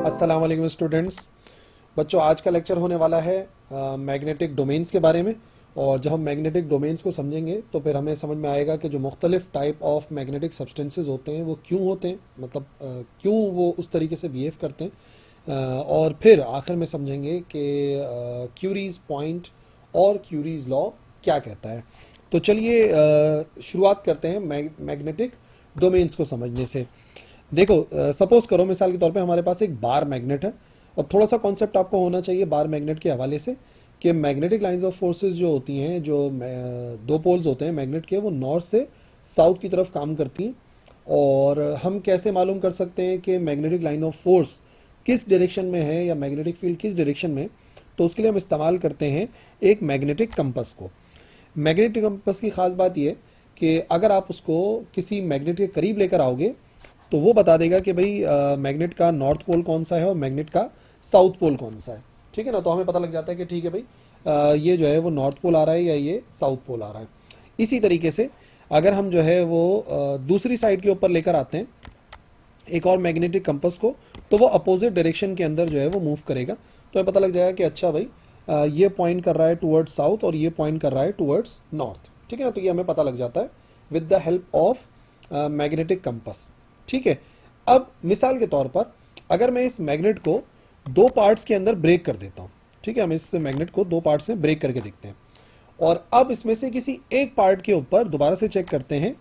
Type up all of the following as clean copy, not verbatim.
अस्सलाम वालेकुम स्टूडेंट्स। बच्चों, आज का लेक्चर होने वाला है मैग्नेटिक डोमेन्स के बारे में। और जब हम मैग्नेटिक डोमेन्स को समझेंगे तो फिर हमें समझ में आएगा कि जो मुख्तलिफ टाइप ऑफ मैग्नेटिक सब्सटेंसेस होते हैं वो क्यों होते हैं, मतलब क्यों वो उस तरीके से बिहेव करते हैं। और फिर आखिर में समझेंगे कि क्यूरीज पॉइंट और क्यूरीज लॉ क्या कहता है। तो चलिए शुरुआत करते हैं मैग्नेटिक डोमेन्स को समझने से। देखो, सपोज करो मिसाल के तौर पे हमारे पास एक बार मैग्नेट है। और थोड़ा सा कॉन्सेप्ट आपको होना चाहिए बार मैग्नेट के हवाले से कि मैग्नेटिक लाइंस ऑफ फोर्सेस जो होती हैं, जो दो पोल्स होते हैं मैग्नेट के, वो नॉर्थ से साउथ की तरफ काम करती हैं। और हम कैसे मालूम कर सकते हैं कि मैग्नेटिक लाइन ऑफ फोर्स किस डायरेक्शन में है या मैग्नेटिक फील्ड किस डायरेक्शन में। तो उसके लिए हम इस्तेमाल करते हैं एक मैग्नेटिक कंपस को। मैग्नेटिक कंपस की खास बात यह कि अगर आप उसको किसी मैग्नेट के करीब लेकर आओगे तो वो बता देगा कि भाई मैग्नेट का नॉर्थ पोल कौन सा है और मैग्नेट का साउथ पोल कौन सा है। ठीक है ना, तो हमें पता लग जाता है कि ठीक है भाई, ये जो है वो नॉर्थ पोल आ रहा है या ये साउथ पोल आ रहा है। इसी तरीके से अगर हम जो है वो दूसरी साइड के ऊपर लेकर आते हैं एक और मैग्नेटिक कंपस को, तो वो अपोजिट डायरेक्शन के अंदर जो है वो मूव करेगा। तो हमें पता लग जाएगा कि अच्छा भाई, ये पॉइंट कर रहा है टुवर्ड्स साउथ और ये पॉइंट कर रहा है टुवर्ड्स नॉर्थ। ठीक है ना, तो ये हमें पता लग जाता है with the help of magnetic compass. ठीक है। अब मिसाल के तौर पर अगर मैं इस मैग्नेट को दो पार्ट्स के अंदर ब्रेक कर देता हूं, ठीक है, हम इस मैग्नेट को दो पार्ट्स में ब्रेक करके देखते हैं। और अब इसमें से किसी एक पार्ट के ऊपर दोबारा से चेक करते हैं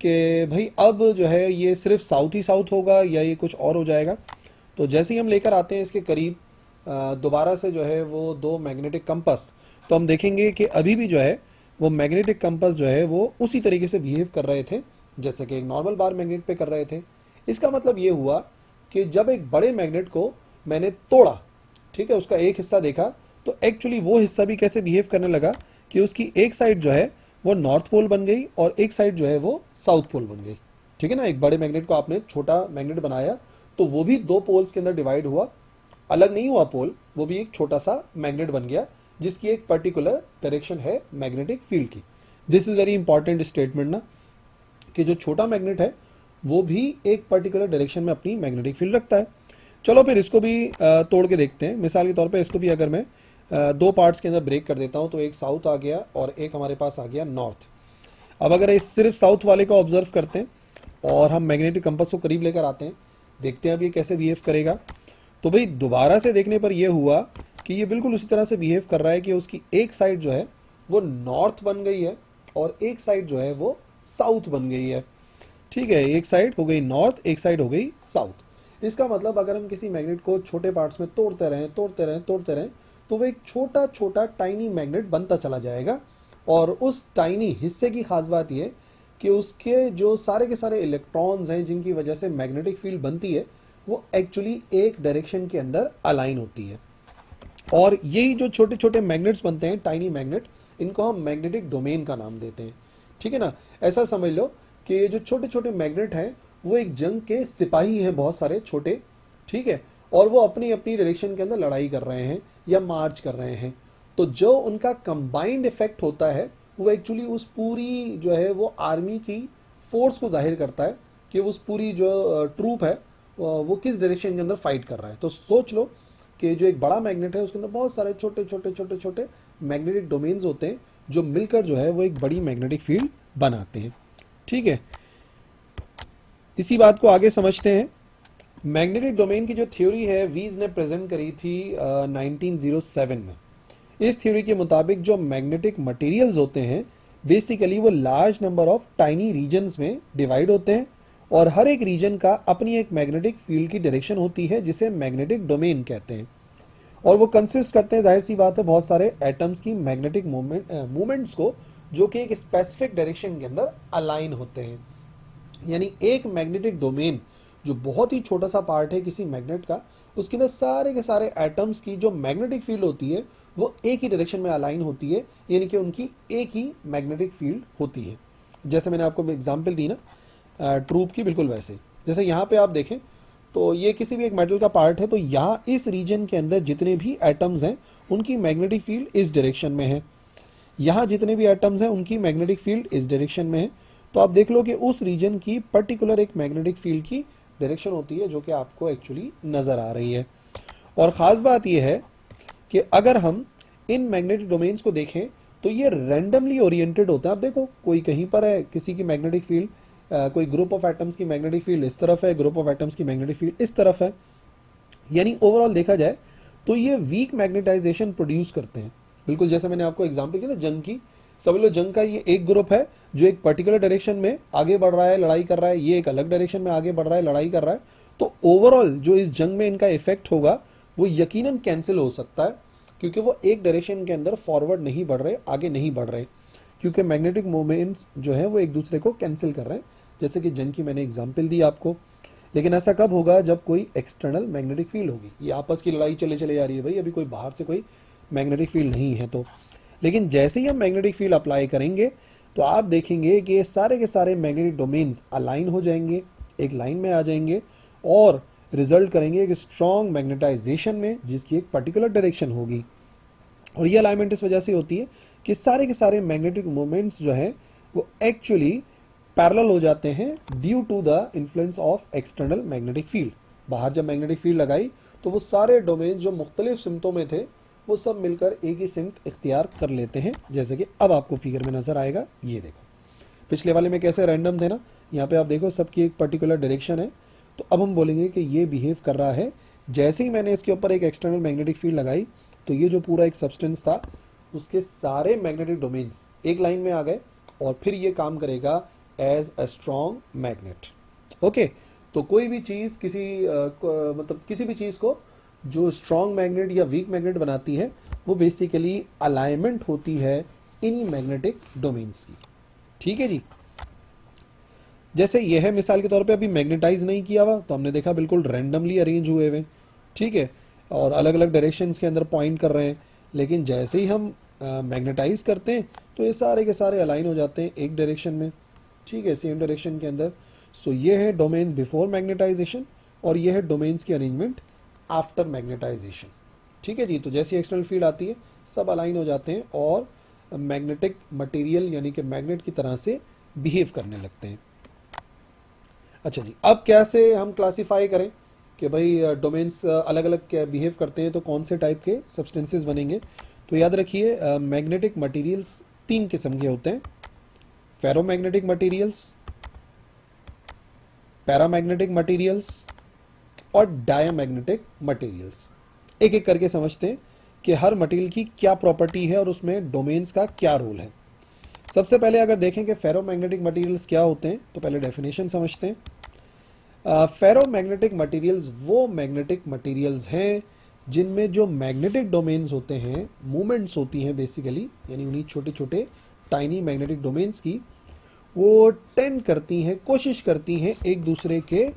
कि भाई अब जो है ये सिर्फ साउथ ही साउथ होगा या ये कुछ और हो जाएगा। तो जैसे ही हम लेकर आते हैं इसके करीब दोबारा से जो है वो दो मैग्नेटिक कंपस, तो हम देखेंगे कि अभी भी जो है वो मैग्नेटिक कंपस जो है वो उसी तरीके से बिहेव कर रहे थे जैसे कि एक नॉर्मल बार मैग्नेट पे कर रहे थे। इसका मतलब ये हुआ कि जब एक बड़े मैग्नेट को मैंने तोड़ा, ठीक है, उसका एक हिस्सा देखा, तो एक्चुअली वो हिस्सा भी कैसे बिहेव करने लगा कि उसकी एक साइड जो है वो नॉर्थ पोल बन गई और एक साइड जो है वो साउथ पोल बन गई। ठीक है ना, एक बड़े मैग्नेट को आपने छोटा मैग्नेट बनाया तो वो भी दो पोल्स के अंदर डिवाइड हुआ, अलग नहीं हुआ पोल, वो भी एक छोटा सा मैग्नेट बन गया जिसकी एक पर्टिकुलर डायरेक्शन है मैग्नेटिक फील्ड की। This is very important statement ना, कि जो छोटा मैग्नेट है वो भी एक पर्टिकुलर डायरेक्शन में अपनी मैग्नेटिक फील्ड रखता है। चलो फिर इसको भी तोड़ के देखते हैं। मिसाल के तौर पे इसको भी अगर मैं दो पार्ट्स के अंदर ब्रेक कर देता हूं तो एक साउथ आ गया और एक हमारे पास आ गया नॉर्थ। अब अगर इस सिर्फ साउथ वाले को ऑब्जर्व करते हैं और हम मैग्नेटिक कंपस को करीब लेकर आते हैं, देखते हैं अब ये कैसे बिहेव करेगा। तो भाई दोबारा से देखने पर यह हुआ कि ये बिल्कुल उसी तरह से बिहेव कर रहा है कि उसकी एक साइड जो है वो नॉर्थ बन गई है और एक साइड जो है वो साउथ बन गई है। ठीक है, एक साइड हो गई नॉर्थ, एक साइड हो गई साउथ। इसका मतलब अगर हम किसी मैग्नेट को छोटे पार्ट्स में तोड़ते रहें तोड़ते रहें तोड़ते रहें तो वो एक छोटा छोटा टाइनी मैग्नेट बनता चला जाएगा। और उस टाइनी हिस्से की खास बात यह कि उसके जो सारे के सारे इलेक्ट्रॉन्स हैं जिनकी वजह से मैग्नेटिक फील्ड बनती है वो एक्चुअली एक डायरेक्शन के अंदर अलाइन होती है। और यही जो छोटे छोटे मैग्नेट्स बनते हैं, टाइनी मैग्नेट, इनको हम मैग्नेटिक डोमेन का नाम देते हैं। ठीक है ना, ऐसा समझ लो कि ये जो छोटे छोटे मैग्नेट हैं वो एक जंग के सिपाही हैं, बहुत सारे छोटे। ठीक है, और वो अपनी अपनी डायरेक्शन के अंदर लड़ाई कर रहे हैं या मार्च कर रहे हैं। तो जो उनका कंबाइंड इफेक्ट होता है वो एक्चुअली उस पूरी जो है वो आर्मी की फोर्स को जाहिर करता है कि उस पूरी जो ट्रूप है वो किस डायरेक्शन के अंदर फाइट कर रहा है। तो सोच लो कि जो एक बड़ा मैग्नेट है उसके अंदर बहुत सारे छोटे छोटे छोटे छोटे मैग्नेटिक डोमेन्स होते हैं जो मिलकर जो है वो एक बड़ी मैग्नेटिक फील्ड बनाते हैं। ठीक है, इसी बात को आगे समझते हैं। मैग्नेटिक डोमेन की जो थ्योरी है वीज ने प्रेजेंट करी थी 1907 में। इस थ्योरी के मुताबिक जो मैग्नेटिक मटेरियल्स होते हैं बेसिकली वो large number of tiny regions में डिवाइड होते हैं और हर एक रीजन का अपनी एक मैग्नेटिक फील्ड की डायरेक्शन होती है जिसे मैग्नेटिक डोमेन कहते हैं। और वो कंसिस्ट करते हैं, जाहिर सी बात है, बहुत सारे एटम्स की मैग्नेटिक मूवमेंट्स को जो कि एक स्पेसिफिक डायरेक्शन के अंदर अलाइन होते हैं। यानी एक मैग्नेटिक डोमेन जो बहुत ही छोटा सा पार्ट है किसी मैग्नेट का, उसके अंदर सारे के सारे एटम्स की जो मैग्नेटिक फील्ड होती है वो एक ही डायरेक्शन में अलाइन होती है, यानी कि उनकी एक ही मैग्नेटिक फील्ड होती है। जैसे मैंने आपको एग्जांपल दी ना ट्रूप की, बिल्कुल वैसे। जैसे यहाँ पे आप देखें तो ये किसी भी एक मेटल का पार्ट है, तो यहाँ इस रीजन के अंदर जितने भी एटम्स हैं उनकी मैग्नेटिक फील्ड इस डायरेक्शन में है, यहाँ जितने भी एटम्स हैं उनकी मैग्नेटिक फील्ड इस डायरेक्शन में है। तो आप देख लो कि उस रीजन की पर्टिकुलर एक मैग्नेटिक फील्ड की डायरेक्शन होती है जो कि आपको एक्चुअली नज़र आ रही है। और ख़ास बात यह है कि अगर हम इन मैग्नेटिक डोमेन्स को देखें तो ये रैंडमली ओरिएंटेड होता है। आप देखो कोई कहीं पर है, किसी की मैग्नेटिक फील्ड, कोई ग्रुप ऑफ एटम्स की मैग्नेटिक फील्ड इस तरफ है, ग्रुप ऑफ एटम्स की मैग्नेटिक फील्ड इस तरफ है। यानी ओवरऑल देखा जाए तो ये वीक मैग्नेटाइजेशन प्रोड्यूस करते हैं। बिल्कुल जैसे मैंने आपको एग्जांपल दिया ना जंग की, समझ लो जंग का ये एक ग्रुप है जो एक पर्टिकुलर डायरेक्शन में आगे बढ़ रहा है, लड़ाई कर रहा है, ये एक अलग डायरेक्शन में आगे बढ़ रहा है, लड़ाई कर रहा है। तो ओवरऑल जो इस जंग में इनका इफेक्ट होगा वो यकीनन कैंसिल हो सकता है, क्योंकि वो एक डायरेक्शन के अंदर फॉरवर्ड नहीं बढ़ रहे, आगे नहीं बढ़ रहे, क्योंकि मैग्नेटिक मोमेंट्स जो है वो एक दूसरे को कैंसिल कर रहे हैं, जैसे कि जंग की मैंने एग्जाम्पल दी आपको। लेकिन ऐसा कब होगा? जब कोई एक्सटर्नल मैग्नेटिक फील्ड होगी। ये आपस की लड़ाई चले चले जा रही है भाई, अभी कोई बाहर से कोई मैग्नेटिक फील्ड नहीं है तो। लेकिन जैसे ही हम मैग्नेटिक फील्ड अप्लाई करेंगे तो आप देखेंगे कि ये सारे के सारे मैग्नेटिक डोमेन्स अलाइन हो जाएंगे, एक लाइन में आ जाएंगे और रिजल्ट करेंगे एक स्ट्रॉन्ग मैग्नेटाइजेशन में, जिसकी एक पर्टिकुलर डायरेक्शन होगी। और ये अलाइनमेंट इस वजह से होती है कि सारे के सारे मैग्नेटिक मोमेंट्स जो है वो एक्चुअली पैरेलल हो जाते हैं due to the influence of external magnetic field. बाहर जब मैग्नेटिक फील्ड लगाई तो वो सारे डोमेन जो मुख्तलिफ सिमतों में थे वो सब मिलकर एक ही सिमत इख्तियार कर लेते हैं, जैसे कि अब आपको फिगर में नजर आएगा। ये देखो पिछले वाले में कैसे रैंडम थे ना, यहाँ पे आप देखो सबकी एक पर्टिकुलर डायरेक्शन है। तो अब हम बोलेंगे कि ये बिहेव कर रहा है, जैसे ही मैंने इसके ऊपर एक एक्सटर्नल मैग्नेटिक फील्ड लगाई तो ये जो पूरा एक सब्सटेंस था उसके सारे मैग्नेटिक डोमेन्स एक लाइन में आ गए और फिर ये काम करेगा as a strong magnet. Okay, तो कोई भी चीज मतलब किसी भी चीज को जो स्ट्रॉन्ग मैग्नेट या वीक मैग्नेट बनाती है वो बेसिकली अलाइनमेंट होती है इन्हीं मैग्नेटिक डोमेन्स की। ठीक है जी। जैसे यह है मिसाल के तौर पे अभी मैग्नेटाइज नहीं किया हुआ, तो हमने देखा बिल्कुल रैंडमली अरेंज हुए हुए, ठीक है, और अलग अलग डायरेक्शंस के अंदर पॉइंट कर रहे हैं। लेकिन जैसे ही हम मैग्नेटाइज करते हैं तो ये सारे के सारे अलाइन हो जाते हैं एक डायरेक्शन में, ठीक है, सेम डायरेक्शन के अंदर। सो ये है डोमेन्स बिफोर मैग्नेटाइजेशन और ये है डोमेन्स की अरेंजमेंट आफ्टर मैग्नेटाइजेशन। ठीक है जी। तो जैसी एक्सटर्नल फील्ड आती है सब अलाइन हो जाते हैं और मैग्नेटिक मटेरियल यानी कि मैग्नेट की तरह से बिहेव करने लगते हैं। अच्छा जी, अब कैसे हम क्लासिफाई करें कि भाई डोमेन्स अलग अलग क्या बिहेव करते हैं तो कौन से टाइप के सब्सटेंसेस बनेंगे? तो याद रखिए मैग्नेटिक मटेरियल्स तीन किस्म के होते हैं, फेरोमैग्नेटिक मटेरियल्स, पैरामैग्नेटिक मटेरियल्स और डायामैग्नेटिक मटेरियल्स। एक एक करके समझते हैं कि हर मटेरियल की क्या प्रॉपर्टी है और उसमें डोमेन्स का क्या रोल है। सबसे पहले अगर देखें कि फेरोमैग्नेटिक मटेरियल्स क्या होते हैं तो पहले डेफिनेशन समझते हैं। फेरोमैग्नेटिक मटेरियल्स वो मैग्नेटिक मटेरियल्स हैं जिनमें जो मैग्नेटिक डोमेन्स होते हैं, मूवमेंट्स होती हैं बेसिकली, यानी उन्हीं छोटे छोटे टाइनी मैग्नेटिक डोमेन्स की, वो टेंड करती हैं, कोशिश करती हैं एक दूसरे के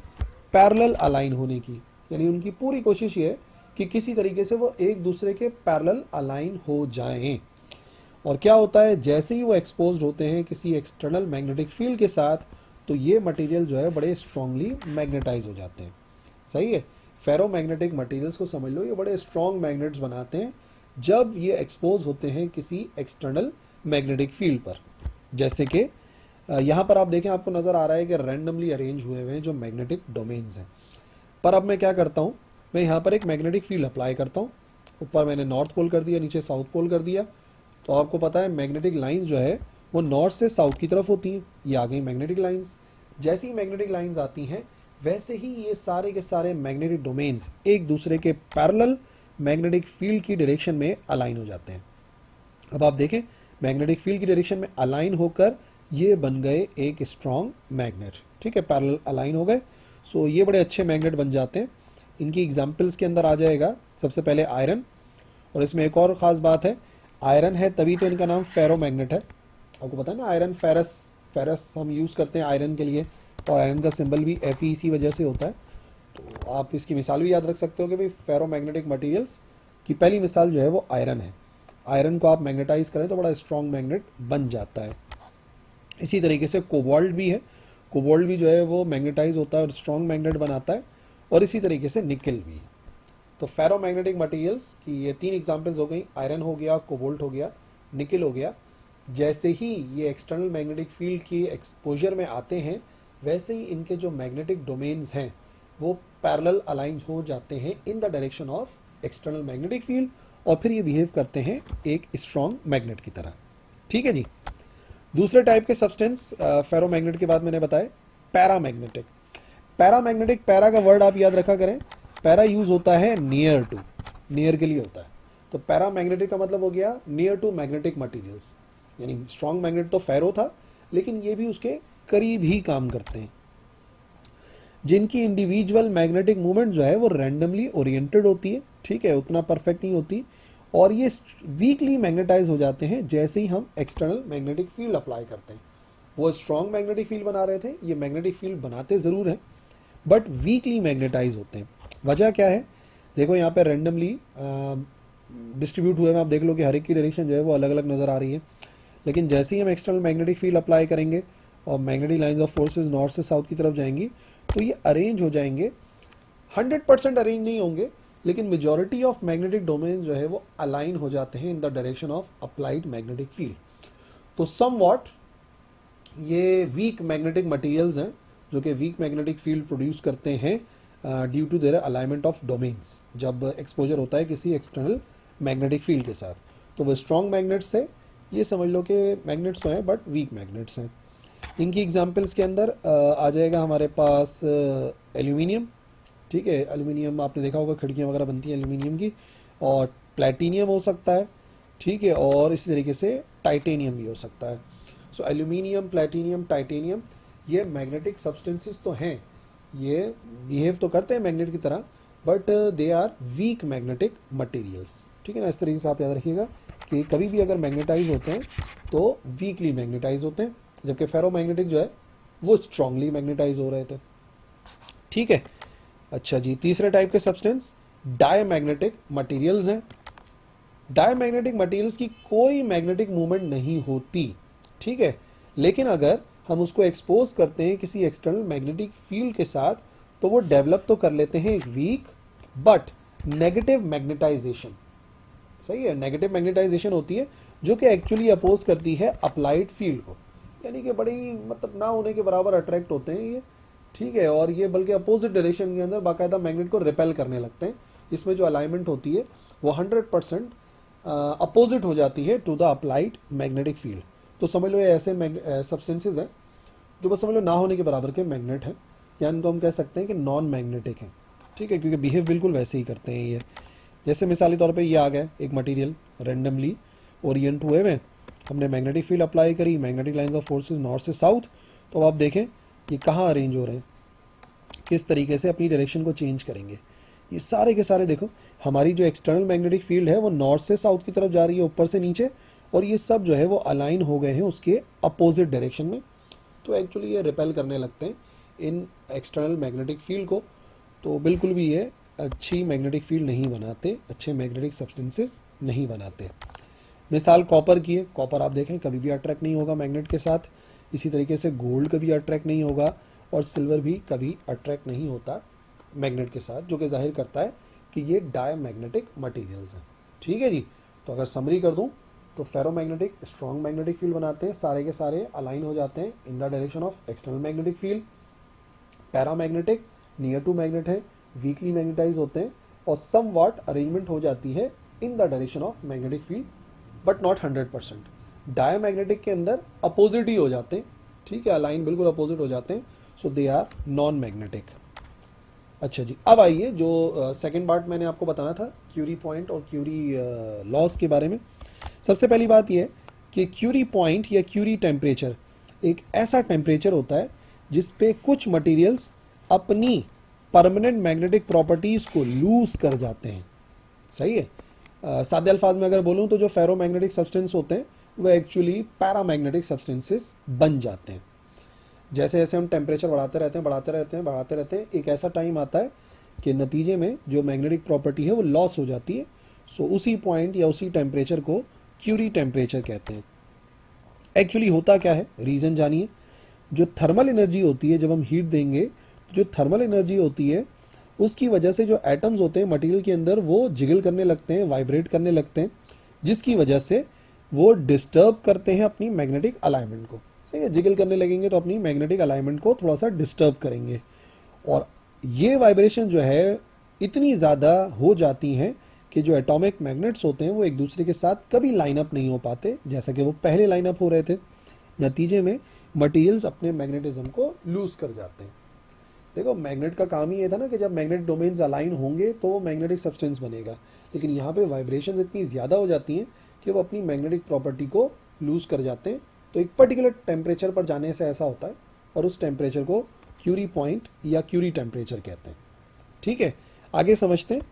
पैरेलल अलाइन होने की। यानी उनकी पूरी कोशिश ये है कि किसी तरीके से वो एक दूसरे के पैरेलल अलाइन हो जाएं। और क्या होता है, जैसे ही वो एक्सपोज्ड होते हैं किसी एक्सटर्नल मैग्नेटिक फील्ड के साथ तो ये मटेरियल जो है बड़े स्ट्रांगली मैग्नेटाइज हो जाते हैं। सही है, फेरोमैग्नेटिक मटेरियल्स को समझ लो, ये बड़े स्ट्रॉन्ग मैग्नेट्स बनाते हैं जब ये एक्सपोज होते हैं किसी एक्सटर्नल मैग्नेटिक फील्ड पर। जैसे कि यहाँ पर आप देखें, आपको नजर आ रहा है कि रैंडमली अरेंज हुए हुए हैं जो मैग्नेटिक डोमेन्स हैं। पर अब मैं क्या करता हूँ, मैं यहाँ पर एक मैग्नेटिक फील्ड अप्लाई करता हूँ। ऊपर मैंने नॉर्थ पोल कर दिया, नीचे साउथ पोल कर दिया। तो आपको पता है मैग्नेटिक लाइंस जो है वो नॉर्थ से साउथ की तरफ होती हैं। ये आ गई मैग्नेटिक लाइंस। जैसी ही मैग्नेटिक लाइंस आती हैं वैसे ही ये सारे के सारे मैग्नेटिक डोमेन्स एक दूसरे के पैरेलल मैग्नेटिक फील्ड की डायरेक्शन में अलाइन हो जाते हैं। अब आप देखें मैग्नेटिक फील्ड की डायरेक्शन में अलाइन होकर ये बन गए एक स्ट्रॉन्ग मैग्नेट। ठीक है, पैरेलल अलाइन हो गए। सो ये बड़े अच्छे मैग्नेट बन जाते हैं। इनकी एग्जाम्पल्स के अंदर आ जाएगा सबसे पहले आयरन। और इसमें एक और ख़ास बात है, आयरन है तभी तो इनका नाम फेरो मैग्नेट है। आपको पता है ना, आयरन फेरस, फेरस हम यूज़ करते हैं आयरन के लिए, और आयरन का सिंबल भी Fe इसी वजह से होता है। तो आप इसकी मिसाल भी याद रख सकते हो कि भाई फेरो मैग्नेटिक मटीरियल्स की पहली मिसाल जो है वो आयरन है। आयरन को आप मैग्नेटाइज करें तो बड़ा स्ट्रॉन्ग मैग्नेट बन जाता है। इसी तरीके से कोबाल्ट भी है, कोबाल्ट भी जो है वो मैग्नेटाइज होता है और स्ट्रॉन्ग मैग्नेट बनाता है। और इसी तरीके से निकल भी। तो फेरोमैग्नेटिक मटेरियल्स की ये तीन एग्जांपल्स हो गई, आयरन हो गया, कोबाल्ट हो गया, निकल हो गया। जैसे ही ये एक्सटर्नल मैग्नेटिक फील्ड की एक्सपोजर में आते हैं वैसे ही इनके जो मैग्नेटिक डोमेन्स हैं वो पैरेलल अलाइन हो जाते हैं in the direction of external magnetic field, और फिर ये बिहेव करते हैं एक स्ट्रॉन्ग मैग्नेट की तरह। ठीक है जी। दूसरे टाइप के सब्सटेंस फेरोमैग्नेट के बाद मैंने बताए पैरामैग्नेटिक। पैरामैग्नेटिक, पैरा का वर्ड आप याद रखा करें, पैरा यूज होता है नियर टू, नियर के लिए होता है। तो पैरामैग्नेटिक का मतलब हो गया नियर टू मैग्नेटिक मटेरियल्स, यानी स्ट्रॉन्ग मैग्नेट तो फेरो था, लेकिन ये भी उसके करीब ही काम करते हैं, जिनकी इंडिविजुअल मैग्नेटिक मूवमेंट जो है वो रैंडमली ओरिएंटेड होती है, ठीक है, उतना परफेक्ट नहीं होती, और ये वीकली मैग्नेटाइज हो जाते हैं जैसे ही हम एक्सटर्नल मैग्नेटिक फील्ड अप्लाई करते हैं। वो स्ट्रॉन्ग मैग्नेटिक फील्ड बना रहे थे, ये मैग्नेटिक फील्ड बनाते जरूर हैं बट वीकली मैग्नेटाइज होते हैं। वजह क्या है, देखो यहाँ पे रैंडमली डिस्ट्रीब्यूट हुए हैं, आप देख लो कि हर एक की डायरेक्शन जो है वो अलग अलग नजर आ रही है, लेकिन जैसे ही हम एक्सटर्नल मैग्नेटिक फील्ड अप्लाई करेंगे और magnetic lines of forces north से साउथ की तरफ जाएंगी, तो ये अरेंज हो जाएंगे। 100% अरेंज नहीं होंगे, लेकिन मेजॉरिटी ऑफ मैग्नेटिक डोमेन जो है वो अलाइन हो जाते हैं in the direction of applied magnetic field. तो समवॉट ये वीक मैग्नेटिक मटेरियल्स हैं जो कि वीक मैग्नेटिक फील्ड प्रोड्यूस करते हैं due to their alignment of domains, जब एक्सपोजर होता है किसी एक्सटर्नल मैग्नेटिक फील्ड के साथ। तो वो स्ट्रॉन्ग मैग्नेट्स है, ये समझ लो कि मैग्नेट्स तो हैं बट वीक मैग्नेट्स हैं। इनकी एग्जाम्पल्स के अंदर आ जाएगा हमारे पास एल्यूमिनियम, ठीक है, एल्यूमिनियम आपने देखा होगा खिड़कियाँ वगैरह बनती हैं एल्यूमिनियम की, और प्लेटिनियम हो सकता है, ठीक है, और इसी तरीके से टाइटेनियम भी हो सकता है। सो एल्यूमिनियम, प्लेटिनियम, टाइटेनियम ये मैग्नेटिक सब्सटेंसेस तो हैं, ये बिहेव तो करते हैं मैग्नेट की तरह, but they are weak magnetic materials, ठीक है ना। इस तरीके से आप याद रखिएगा कि कभी भी अगर मैग्नेटाइज होते हैं तो वीकली मैग्नेटाइज होते हैं, जबकि फेरोमैग्नेटिक जो है वो स्ट्रांगली मैग्नेटाइज हो रहे थे, ठीक है। अच्छा जी, तीसरे टाइप के सब्सटेंस डायमैग्नेटिक मटेरियल्स हैं। डायमैग्नेटिक मटेरियल्स की कोई मैग्नेटिक मूवमेंट नहीं होती, ठीक है, लेकिन अगर हम उसको एक्सपोज करते हैं किसी एक्सटर्नल मैग्नेटिक फील्ड के साथ तो वो डेवलप तो कर लेते हैं वीक बट नेगेटिव मैग्नेटाइजेशन। सही है, नेगेटिव मैग्नेटाइजेशन होती है जो कि एक्चुअली अपोज करती है अप्लाइड फील्ड को, यानी कि बड़ी मतलब ना होने के बराबर अट्रैक्ट होते हैं ये, ठीक है, और ये बल्कि अपोजिट डायरेक्शन के अंदर बाकायदा मैग्नेट को रिपेल करने लगते हैं। इसमें जो अलाइनमेंट होती है वो 100% अपोजिट हो जाती है to the applied magnetic field. तो समझ लो ये ऐसे सब्सटेंसेज हैं जो बस समझ लो ना होने के बराबर के मैग्नेट हैं, या इनको हम कह सकते हैं कि नॉन मैग्नेटिक हैं, ठीक है, क्योंकि बिहेव बिल्कुल वैसे ही करते हैं ये। जैसे मिसाली तौर पे ये आ गया एक मटेरियल रैंडमली ओरिएंट हुए हुए, हमने मैग्नेटिक फील्ड अप्लाई करी, magnetic lines of forces north से साउथ, तो आप देखें ये कहाँ अरेंज हो रहे हैं, किस तरीके से अपनी डायरेक्शन को चेंज करेंगे। ये सारे के सारे देखो हमारी जो एक्सटर्नल मैग्नेटिक फील्ड है वो नॉर्थ से साउथ की तरफ जा रही है, ऊपर से नीचे, और ये सब जो है वो अलाइन हो गए हैं उसके अपोजिट डायरेक्शन में। तो एक्चुअली ये रिपेल करने लगते हैं इन एक्सटर्नल मैग्नेटिक फील्ड को, तो बिल्कुल भी ये अच्छी मैग्नेटिक फील्ड नहीं बनाते, अच्छे मैग्नेटिक सब्सटेंसेस नहीं बनाते। मिसाल कॉपर की है, कॉपर आप देखें कभी भी अट्रैक्ट नहीं होगा मैग्नेट के साथ, इसी तरीके से गोल्ड कभी अट्रैक्ट नहीं होगा, और सिल्वर भी कभी अट्रैक्ट नहीं होता मैग्नेट के साथ, जो कि जाहिर करता है कि ये डायमैग्नेटिक मटेरियल्स हैं, ठीक है जी। तो अगर समरी कर दूं तो फेरोमैग्नेटिक स्ट्रॉन्ग मैग्नेटिक फील्ड बनाते हैं, सारे के सारे अलाइन हो जाते हैं in the direction of external magnetic field. Paramagnetic near to magnet है, वीकली मैग्नेटाइज होते हैं, और सम वाट अरेंजमेंट हो जाती है in the direction of magnetic field but not 100%। Diamagnetic के अंदर अपोजिट ही हो जाते हैं, ठीक है, अलाइन बिल्कुल अपोजिट हो जाते हैं, सो दे आर नॉन मैग्नेटिक। अच्छा जी, अब आइए जो सेकंड पार्ट मैंने आपको बताना था क्यूरी पॉइंट और क्यूरी लॉस के बारे में। सबसे पहली बात यह है कि क्यूरी पॉइंट या क्यूरी टेम्परेचर एक ऐसा टेम्परेचर होता है जिस पे कुछ मटेरियल्स अपनी परमानेंट मैग्नेटिक प्रॉपर्टीज को लूज कर जाते हैं। सही है, सादे अल्फाज में अगर बोलूं तो जो फेरोमैग्नेटिक सब्सटेंस होते हैं वो एक्चुअली पैरामैग्नेटिक सब्सटेंसेस बन जाते हैं। जैसे जैसे हम टेम्परेचर बढ़ाते रहते हैं बढ़ाते रहते हैं बढ़ाते रहते हैं, एक ऐसा टाइम आता है कि नतीजे में जो मैग्नेटिक प्रॉपर्टी है वो लॉस हो जाती है। सो उसी पॉइंट या उसी टेम्परेचर को क्यूरी टेम्परेचर कहते हैं। एक्चुअली होता क्या है, रीजन जानिए। जो थर्मल एनर्जी होती है, जब हम हीट देंगे, जो थर्मल एनर्जी होती है उसकी वजह से जो एटम्स होते हैं मटेरियल के अंदर वो जिगल करने लगते हैं, वाइब्रेट करने लगते हैं, जिसकी वजह से वो डिस्टर्ब करते हैं अपनी मैग्नेटिक अलाइनमेंट को। सही है, जिगल करने लगेंगे तो अपनी मैग्नेटिक अलाइनमेंट को थोड़ा सा डिस्टर्ब करेंगे, और ये वाइब्रेशन जो है इतनी ज़्यादा हो जाती हैं कि जो एटॉमिक मैग्नेट्स होते हैं वो एक दूसरे के साथ कभी लाइन अप नहीं हो पाते जैसा कि वो पहले लाइन अप हो रहे थे। नतीजे में मटेरियल्स अपने मैग्नेटिज्म को लूज कर जाते हैं। देखो मैग्नेट का काम ही ये था ना कि जब मैग्नेटिक डोमेन्स अलाइन होंगे तो वो मैग्नेटिक सब्सटेंस बनेगा, लेकिन यहाँ पे वाइब्रेशन इतनी ज़्यादा हो जाती हैं कि वो अपनी मैग्नेटिक प्रॉपर्टी को लूज कर जाते हैं। तो एक पर्टिकुलर टेम्परेचर पर जाने से ऐसा होता है और उस टेम्परेचर को क्यूरी पॉइंट या क्यूरी टेम्परेचर कहते हैं। ठीक है, आगे समझते हैं।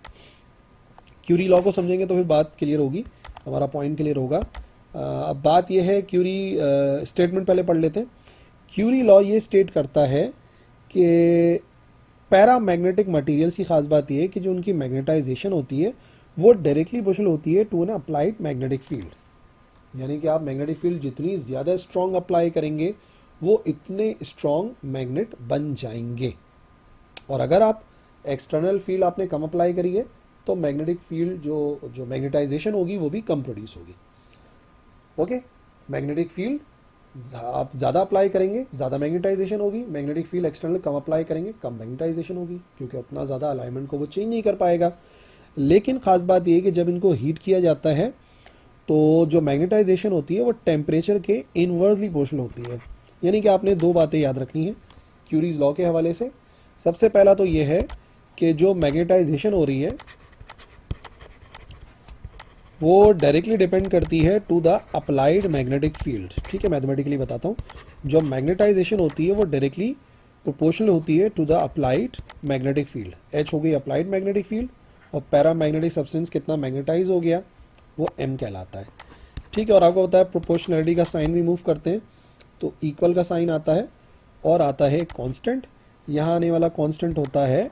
क्यूरी लॉ को समझेंगे तो फिर बात क्लियर होगी, हमारा पॉइंट क्लियर होगा। अब बात यह है, क्यूरी स्टेटमेंट पहले पढ़ लेते हैं। क्यूरी लॉ ये स्टेट करता है कि पैरामैग्नेटिक मटेरियल्स की खास बात यह है कि जो उनकी मैग्नेटाइजेशन होती है वो डायरेक्टली प्रोपोर्शनल होती है to an applied magnetic field. यानी कि आप मैग्नेटिक फील्ड जितनी ज़्यादा स्ट्रॉन्ग अप्लाई करेंगे वो इतने स्ट्रॉन्ग मैग्नेट बन जाएंगे, और अगर आप एक्सटर्नल फील्ड आपने कम अप्लाई करी है तो मैग्नेटिक फील्ड जो मैग्नेटाइजेशन होगी वो भी कम प्रोड्यूस होगी। ओके, मैग्नेटिक फील्ड आप ज़्यादा अप्लाई करेंगे ज़्यादा मैग्नेटाइजेशन होगी, मैग्नेटिक फील्ड एक्सटर्नल कम अप्लाई करेंगे कम मैग्नेटाइजेशन होगी, क्योंकि उतना ज़्यादा अलाइनमेंट को वो चेंज नहीं कर पाएगा। लेकिन ख़ास बात यह है कि जब इनको हीट किया जाता है तो जो मैग्नेटाइजेशन होती है वो टेम्परेचर के इनवर्सली प्रोपोर्शनल होती है। यानी कि आपने दो बातें याद रखनी है क्यूरीज लॉ के हवाले से। सबसे पहला तो ये है कि जो मैग्नेटाइजेशन हो रही है वो डायरेक्टली डिपेंड करती है to the applied magnetic field. ठीक है, मैथमेटिकली बताता हूँ। जो मैग्नेटाइजेशन होती है वो डायरेक्टली प्रोपोर्शनल होती है to the applied magnetic field. H हो गई अप्लाइड मैग्नेटिक फील्ड, और पैरामैग्नेटिक सब्सटेंस कितना मैग्नेटाइज हो गया वो एम कहलाता है। ठीक है, और आपको पता है प्रोपोर्शनलिटी का साइन भी मूव करते हैं तो इक्वल का साइन आता है और आता है कांस्टेंट। यहाँ आने वाला कांस्टेंट होता है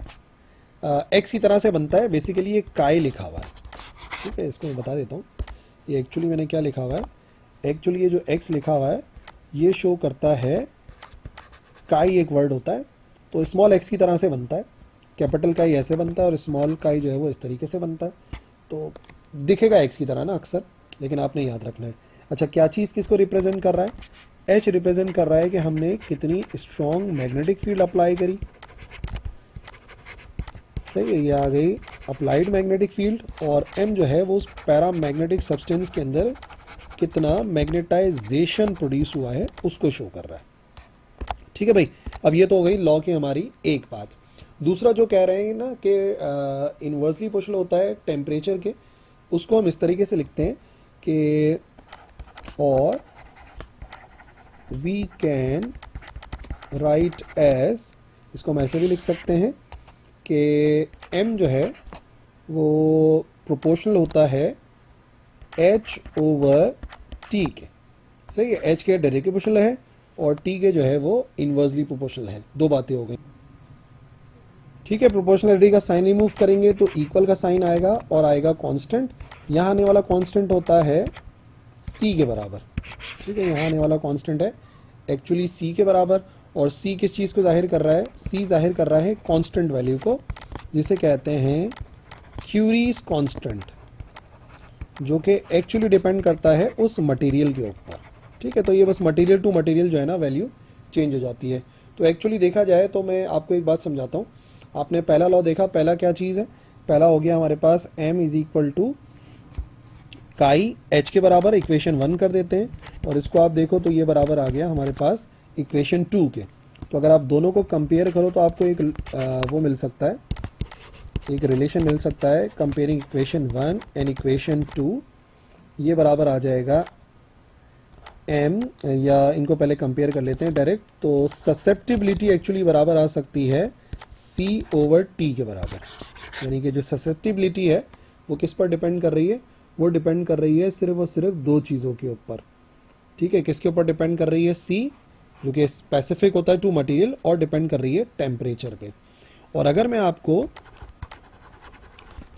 एक्स की तरह से बनता है, बेसिकली ये काई लिखा हुआ है। ठीक है, इसको मैं बता देता हूँ। ये एक्चुअली मैंने क्या लिखा हुआ है, एक्चुअली ये जो एक्स लिखा हुआ है ये शो करता है काई, एक वर्ड होता है तो स्मॉल एक्स की तरह से बनता है। कैपिटल काई ऐसे बनता है और स्मॉल काई जो है वो इस तरीके से बनता है, तो दिखेगा एक्स की तरह ना अक्सर, लेकिन आपने याद रखना है। अच्छा, क्या चीज़ किसको रिप्रेजेंट कर रहा है? एच रिप्रेजेंट कर रहा है कि हमने कितनी स्ट्रॉन्ग मैग्नेटिक फील्ड अप्लाई करी। सही है, ये आ गई अप्लाइड मैग्नेटिक फील्ड, और एम जो है वो उस पैरामैग्नेटिक सब्सटेंस के अंदर कितना मैग्नेटाइजेशन प्रोड्यूस हुआ है उसको शो कर रहा है। ठीक है भाई, अब ये तो हो गई लॉ की हमारी एक बात। दूसरा जो कह रहे हैं ना कि इन्वर्सली प्रोपोर्शनल होता है टेम्परेचर के, उसको हम इस तरीके से लिखते हैं कि और वी कैन राइट एज, इसको हम ऐसे भी लिख सकते हैं कि m जो है वो प्रोपोर्शनल होता है h ओवर t के। सही है, h के डायरेक्टली प्रोपोर्शनल है और t के जो है वो इनवर्सली प्रोपोर्शनल है। दो बातें हो गई। ठीक है, प्रोपोर्शनलिटी का साइन रिमूव करेंगे तो इक्वल का साइन आएगा और आएगा कांस्टेंट। यहाँ आने वाला कांस्टेंट होता है c के बराबर। ठीक है, यहाँ आने वाला कांस्टेंट है एक्चुअली c के बराबर, और c किस चीज़ को जाहिर कर रहा है? c जाहिर कर रहा है कांस्टेंट वैल्यू को, जिसे कहते हैं क्यूरीज कांस्टेंट, जो कि एक्चुअली डिपेंड करता है उस मटेरियल के ऊपर। ठीक है, तो ये बस मटेरियल टू मटेरियल जो है ना वैल्यू चेंज हो जाती है। तो एक्चुअली देखा जाए तो मैं आपको एक बात समझाता हूँ। आपने पहला लॉ देखा, पहला क्या चीज़ है? पहला हो गया हमारे पास m इज इक्वल टू काई h के बराबर, इक्वेशन 1 कर देते हैं, और इसको आप देखो तो ये बराबर आ गया हमारे पास इक्वेशन 2 के। तो अगर आप दोनों को कंपेयर करो तो आपको एक वो मिल सकता है, एक रिलेशन मिल सकता है कंपेयरिंग इक्वेशन 1 एंड इक्वेशन 2। ये बराबर आ जाएगा m, या इनको पहले कंपेयर कर लेते हैं डायरेक्ट, तो ससेप्टिबिलिटी एक्चुअली बराबर आ सकती है c ओवर t के बराबर। यानी कि जो ससेप्टिबिलिटी है वो किस पर डिपेंड कर रही है? वो डिपेंड कर रही है सिर्फ और सिर्फ दो चीज़ों के ऊपर। ठीक है, किसके ऊपर डिपेंड कर रही है? c, जो कि स्पेसिफिक होता है टू मटेरियल, और डिपेंड कर रही है टेम्परेचर पे। और अगर मैं आपको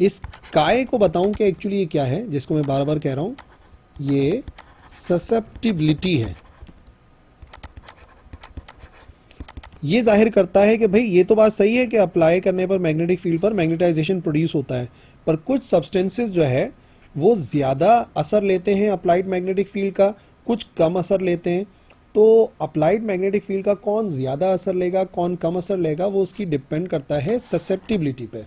इस काय को बताऊं कि एक्चुअली ये क्या है, जिसको मैं बार बार कह रहा हूं, ये ससेप्टिबिलिटी है। ये जाहिर करता है कि भाई ये तो बात सही है कि अप्लाई करने पर मैग्नेटिक फील्ड पर मैग्नेटाइजेशन प्रोड्यूस होता है, पर कुछ सब्सटेंसेस जो है वो ज़्यादा असर लेते हैं अप्लाइड मैग्नेटिक फील्ड का, कुछ कम असर लेते हैं। तो अप्लाइड मैग्नेटिक फील्ड का कौन ज़्यादा असर लेगा, कौन कम असर लेगा, वो उसकी डिपेंड करता है ससेप्टिबिलिटी पे।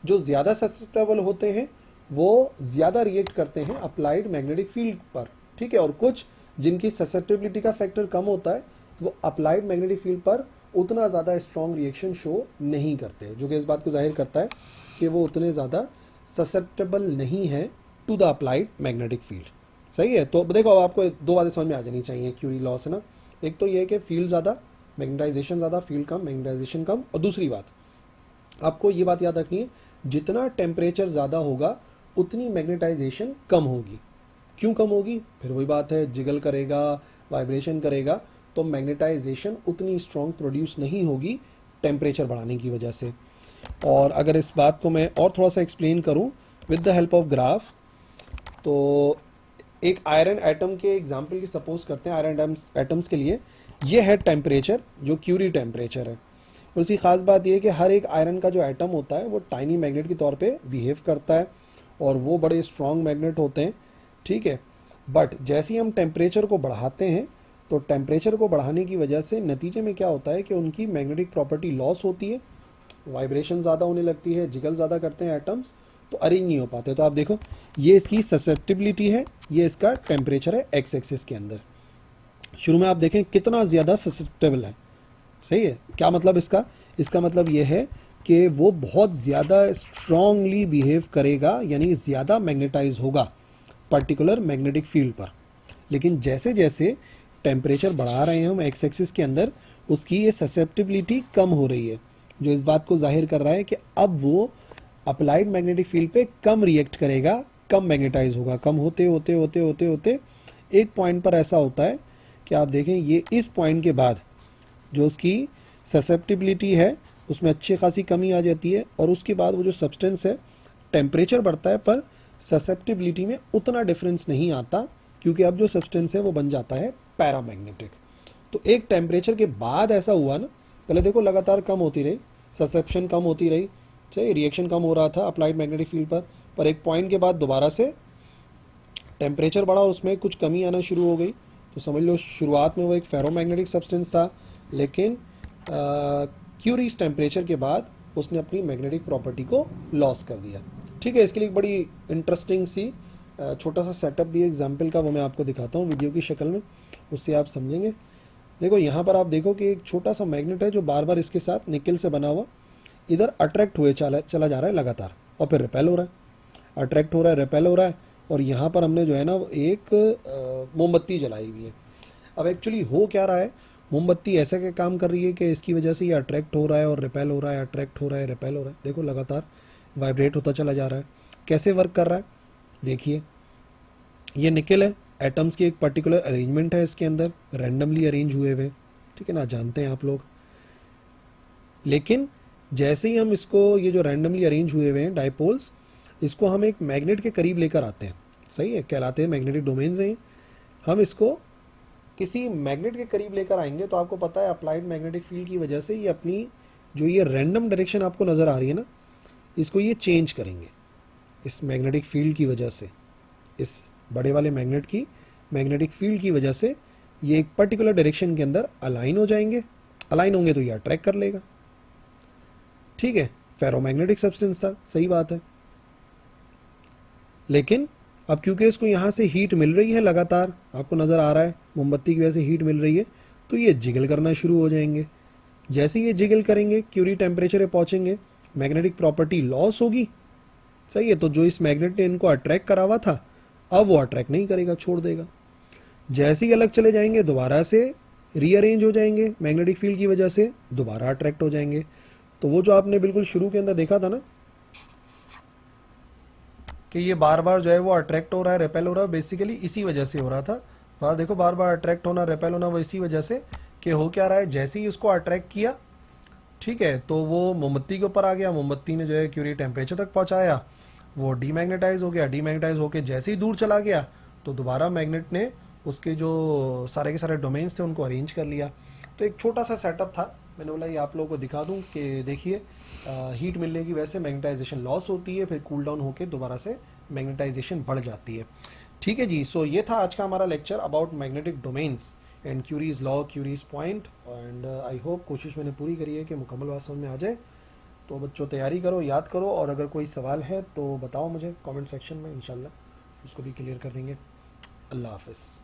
जो ज़्यादा ससेप्टेबल होते हैं वो ज़्यादा रिएक्ट करते हैं अप्लाइड मैग्नेटिक फील्ड पर, ठीक है। और कुछ जिनकी ससेप्टेबिलिटी का फैक्टर कम होता है वो अप्लाइड मैग्नेटिक फील्ड पर उतना ज़्यादा स्ट्रॉन्ग रिएक्शन शो नहीं करते, जो कि इस बात को जाहिर करता है कि वो उतने ज़्यादा ससेप्टेबल नहीं है to the applied magnetic field. सही है। तो देखो अब आपको दो बातें समझ में आ जानी चाहिए क्यूरी लॉ से ना। एक तो ये है कि फील्ड ज़्यादा मैग्नेटाइजेशन ज़्यादा, फील्ड कम मैग्नेटाइजेशन कम। और दूसरी बात आपको ये बात याद रखनी है, जितना टेम्परेचर ज़्यादा होगा उतनी मैग्नेटाइजेशन कम होगी। क्यों कम होगी? फिर वही बात है, जिगल करेगा, वाइब्रेशन करेगा, तो मैग्नेटाइजेशन उतनी स्ट्रॉन्ग प्रोड्यूस नहीं होगी टेम्परेचर बढ़ाने की वजह से। और अगर इस बात को मैं और थोड़ा सा एक्सप्लेन करूं with the help of graph, तो एक आयरन एटम के एग्जाम्पल की सपोज करते हैं। आयरन एटम्स के लिए ये है टेम्परेचर, जो क्यूरी टेम्परेचर है। और उसकी खास बात यह है कि हर एक आयरन का जो एटम होता है वो टाइनी मैग्नेट के तौर पे बिहेव करता है और वो बड़े स्ट्रॉन्ग मैग्नेट होते हैं, ठीक है। बट जैसे ही हम टेम्परेचर को बढ़ाते हैं तो टेम्परेचर को बढ़ाने की वजह से नतीजे में क्या होता है कि उनकी मैग्नेटिक प्रॉपर्टी लॉस होती है, वाइब्रेशन ज़्यादा होने लगती है, जिगल ज़्यादा करते हैं एटम्स, तो अरेंज नहीं हो पाते। तो आप देखो ये इसकी ससेप्टिबिलिटी है, ये इसका टेम्परेचर है एक्स एक्सिस के अंदर। शुरू में आप देखें कितना ज़्यादा ससेप्टेबल है। सही है। क्या मतलब इसका? इसका मतलब ये है कि वो बहुत ज़्यादा स्ट्रांगली बिहेव करेगा, यानी ज़्यादा मैग्नेटाइज होगा पर्टिकुलर मैग्नेटिक फील्ड पर। लेकिन जैसे जैसे टेम्परेचर बढ़ा रहे हैं हम एक्स एक्सिस के अंदर, उसकी ये ससेप्टिबिलिटी कम हो रही है, जो इस बात को जाहिर कर रहा है कि अब वो अप्लाइड मैग्नेटिक फील्ड पे कम रिएक्ट करेगा, कम मैग्नेटाइज होगा। कम होते होते होते होते होते एक पॉइंट पर ऐसा होता है कि आप देखें ये इस पॉइंट के बाद जो उसकी ससेप्टिबिलिटी है उसमें अच्छी खासी कमी आ जाती है, और उसके बाद वो जो सब्सटेंस है, टेम्परेचर बढ़ता है पर ससेप्टिबिलिटी में उतना डिफरेंस नहीं आता, क्योंकि अब जो सब्सटेंस है वो बन जाता है पैरामैग्नेटिक। तो एक टेम्परेचर के बाद ऐसा हुआ ना, पहले देखो लगातार कम होती रही, ससेप्शन कम होती रही, चाहिए रिएक्शन कम हो रहा था अप्लाइड मैग्नेटिक फील्ड पर एक पॉइंट के बाद दोबारा से टेम्परेचर बढ़ा, उसमें कुछ कमी आना शुरू हो गई। तो समझ लो शुरुआत में वो एक फेरोमैग्नेटिक सब्सटेंस था, लेकिन क्यूरीज टेम्परेचर के बाद उसने अपनी मैग्नेटिक प्रॉपर्टी को लॉस कर दिया, ठीक है। इसके लिए एक बड़ी इंटरेस्टिंग सी छोटा सा सेटअप भी एग्जाम्पल का वो मैं आपको दिखाता हूँ वीडियो की शक्ल में, उससे आप समझेंगे। देखो यहाँ पर आप देखो कि एक छोटा सा मैग्नेट है जो बार बार इसके साथ निकल से बना हुआ इधर अट्रैक्ट हुए चला जा रहा है लगातार, और फिर रिपेल हो रहा है, अट्रैक्ट हो रहा है, रिपेल हो रहा है। और यहाँ पर हमने जो है ना एक मोमबत्ती जलाई हुई है। अब एक्चुअली हो क्या रहा है, मोमबत्ती ऐसा क्या काम कर रही है कि इसकी वजह से ये अट्रैक्ट हो रहा है और रिपेल हो रहा है, अट्रैक्ट हो रहा है, रिपेल हो रहा है। देखो लगातार वाइब्रेट होता चला जा रहा है। कैसे वर्क कर रहा है देखिए, ये निकल है, एटम्स की एक पर्टिकुलर अरेंजमेंट है इसके अंदर, रैंडमली अरेंज हुए हुए, ठीक है ना, जानते हैं आप लोग। लेकिन जैसे ही हम इसको, ये जो रैंडमली अरेंज हुए हुए हैं डाइपोल्स, इसको हम एक मैग्नेट के करीब लेकर आते हैं, सही है, कहलाते हैं मैग्नेटिक डोमेन्स हैं। हम इसको किसी मैग्नेट के करीब लेकर आएंगे तो आपको पता है अप्लाइड मैग्नेटिक फील्ड की वजह से ये अपनी जो ये रैंडम डायरेक्शन आपको नज़र आ रही है ना, इसको ये चेंज करेंगे इस मैग्नेटिक फील्ड की वजह से, इस बड़े वाले मैग्नेट की मैग्नेटिक फील्ड की वजह से ये एक पर्टिकुलर डायरेक्शन के अंदर अलाइन हो जाएंगे। अलाइन होंगे तो ये अट्रैक्ट कर लेगा, ठीक है। फेरोमैग्नेटिक सब्सटेंस था, सही बात है। लेकिन अब क्योंकि इसको यहाँ से हीट मिल रही है लगातार, आपको नज़र आ रहा है मोमबत्ती की वजह से हीट मिल रही है, तो ये जिगल करना शुरू हो जाएंगे। जैसे ये जिगल करेंगे क्यूरी टेम्परेचर पे पहुँचेंगे, मैग्नेटिक प्रॉपर्टी लॉस होगी, सही है। तो जो इस मैग्नेट ने इनको अट्रैक्ट करा हुआ था, अब वो अट्रैक्ट नहीं करेगा, छोड़ देगा। जैसे ही अलग चले जाएंगे दोबारा से रीअरेंज हो जाएंगे मैग्नेटिक फील्ड की वजह से, दोबारा अट्रैक्ट हो जाएंगे। तो वो जो आपने बिल्कुल शुरू के अंदर देखा था ना कि ये बार बार जो है वो अट्रैक्ट हो रहा है, रिपेल हो रहा है, बेसिकली इसी वजह से हो रहा था। बार देखो बार बार अट्रैक्ट होना, रिपेल होना, वो इसी वजह से कि हो क्या रहा है, जैसे ही उसको अट्रैक्ट किया, ठीक है, तो वो मोमबत्ती के ऊपर आ गया, मोमबत्ती ने जो है क्यूरी टेम्परेचर तक पहुंचाया, वो डीमैग्नेटाइज हो गया, डीमैग्नेटाइज होकर जैसे ही दूर चला गया तो दोबारा मैग्नेट ने उसके जो सारे के सारे डोमेन्स थे उनको अरेंज कर लिया। तो एक छोटा सा सेटअप था, मैंने बोला ये आप लोगों को दिखा दूं कि देखिए हीट मिलने की वजह से मैग्नेटाइजेशन लॉस होती है, फिर कूल डाउन होकर दोबारा से मैग्नेटाइजेशन बढ़ जाती है, ठीक है जी। सो ये था आज का हमारा lecture about magnetic domains and Curie's law, Curie's point. And I hope कोशिश मैंने पूरी करी है कि मुकम्मल बात समझ में आ जाए। तो बच्चों तैयारी करो, याद करो, और अगर कोई सवाल है तो बताओ मुझे कमेंट सेक्शन में, इंशाल्लाह उसको भी क्लियर कर देंगे। अल्लाह हाफ़िज़।